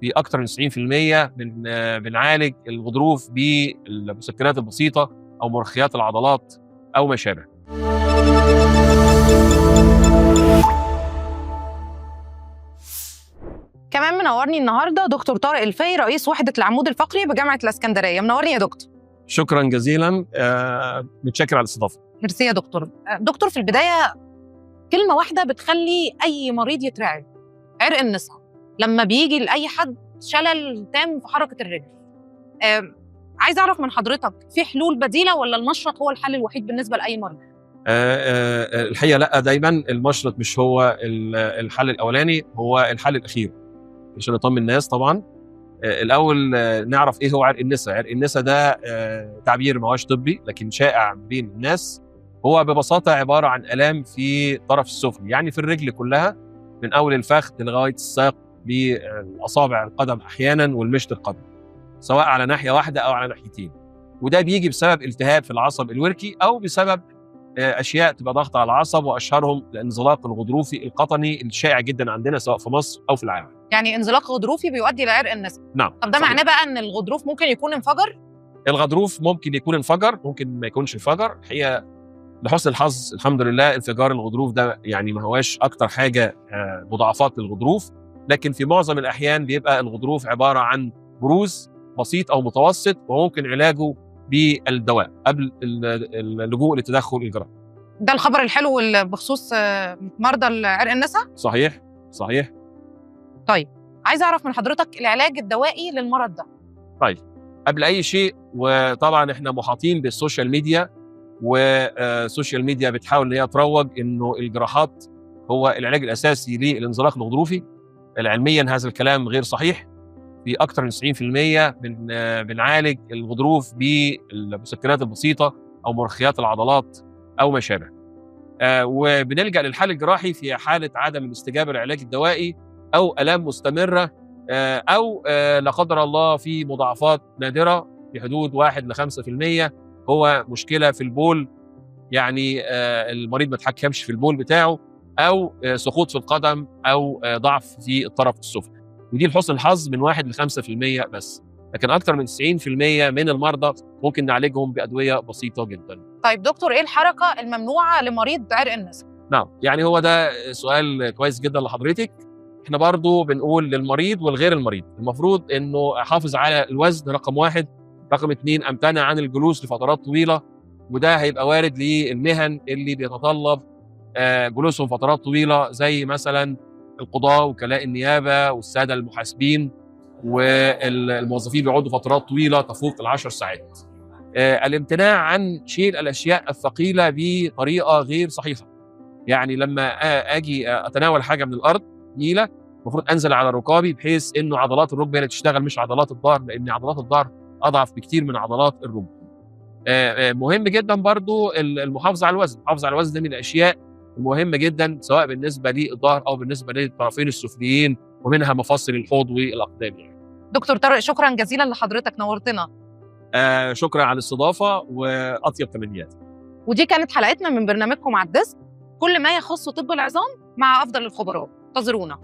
في اكثر من 90% بنعالج الغضروف بالمسكنات البسيطه او مرخيات العضلات او ما شابه. كمان منورني النهارده دكتور طارق الفقي، رئيس وحده العمود الفقري بجامعه الاسكندريه. منورني يا دكتور. شكرا جزيلا، متشكر على الاستضافه. ميرسي يا دكتور. دكتور، في البدايه كلمه واحده بتخلي اي مريض يترعب: عرق النسا. لما بيجي لاي حد شلل تام في حركه الرجل، عايز اعرف من حضرتك في حلول بديله ولا المشرط هو الحل الوحيد بالنسبه لاي مريض؟ الحقيقه لا، دايما المشرط مش هو الحل الاولاني، هو الحل الاخير عشان نطمن الناس. طبعا الاول نعرف ايه هو عرق النسا. عرق النسا ده تعبير ما هوش طبي لكن شائع بين الناس. هو ببساطه عباره عن الام في الطرف السفلي، يعني في الرجل كلها من اول الفخذ لغايه الساق باصابع القدم احيانا والمشط القدم، سواء على ناحيه واحده او على ناحيتين. وده بيجي بسبب التهاب في العصب الوركي او بسبب اشياء تبقى ضغط على العصب، واشهرهم الانزلاق الغضروفي القطني الشائع جدا عندنا سواء في مصر او في العالم. يعني انزلاق غضروفي بيؤدي لعرق النسا. نعم. طب ده صحيح. معناه بقى ان الغضروف ممكن يكون انفجر؟ الغضروف ممكن يكون انفجر، ممكن ما يكونش انفجر. الحقيقه لحسن الحظ الحمد لله انفجار الغضروف ده يعني ما هواش اكتر حاجه مضاعفات للغضروف، لكن في معظم الاحيان بيبقى الغضروف عباره عن بروز بسيط او متوسط، وممكن علاجه بالدواء قبل اللجوء للتدخل الجراحي. ده الخبر الحلو بخصوص مرضى عرق النسا؟ صحيح صحيح. طيب، عايز اعرف من حضرتك العلاج الدوائي للمرض ده. طيب، قبل اي شيء، وطبعا احنا محاطين بالسوشيال ميديا، والسوشيال ميديا بتحاول ان هي تروج انه الجراحات هو العلاج الاساسي للانزلاق الغضروفي. علميا هذا الكلام غير صحيح. في اكثر من 90% بنعالج الغضروف بالمسكنات البسيطه او مرخيات العضلات او ما شابه. وبنلجا للحل الجراحي في حاله عدم الاستجابه للعلاج الدوائي او الام مستمره، او لا قدر الله في مضاعفات نادره بحدود 1 ل 5%، هو مشكله في البول، يعني المريض ما تحكمش في البول بتاعه، او سقوط في القدم، او ضعف في الطرف السفلي. ودي لحسن الحظ من 1 ل 5% بس، لكن اكثر من 90% من المرضى ممكن نعالجهم بادويه بسيطه جدا. طيب دكتور، ايه الحركه الممنوعه لمريض عرق النسا؟ نعم، يعني هو ده سؤال كويس جدا لحضرتك. احنا برضو بنقول للمريض والغير المريض المفروض انه احافظ على الوزن رقم 1، رقم 2 امتنع عن الجلوس لفترات طويله، وده هيبقى وارد للمهن اللي بيتطلب جلوسهم فترات طويله، زي مثلا القضاة وكلاء النيابه والساده المحاسبين والموظفين بيقعدوا فترات طويله تفوق ال10 ساعات. الامتناع عن شيل الاشياء الثقيله بطريقه غير صحيحه. يعني لما اجي اتناول حاجه من الارض ثقيله، المفروض انزل على ركابي بحيث انه عضلات الركبه اللي تشتغل مش عضلات الظهر، لان عضلات الظهر اضعف بكتير من عضلات الركبه. مهم جدا برضو المحافظه على الوزن. المحافظه على الوزن ده من الاشياء المهمه جدا، سواء بالنسبه للظهر او بالنسبه للطرفين السفليين، ومنها مفاصل الحوض والاقدام. يعني دكتور طارق، شكرا جزيلا لحضرتك، نورتنا. شكرا على الاستضافه واطيب تمنيات. ودي كانت حلقتنا من برنامجكم على الديسك، كل ما يخص طب العظام مع افضل الخبراء. انتظرونا.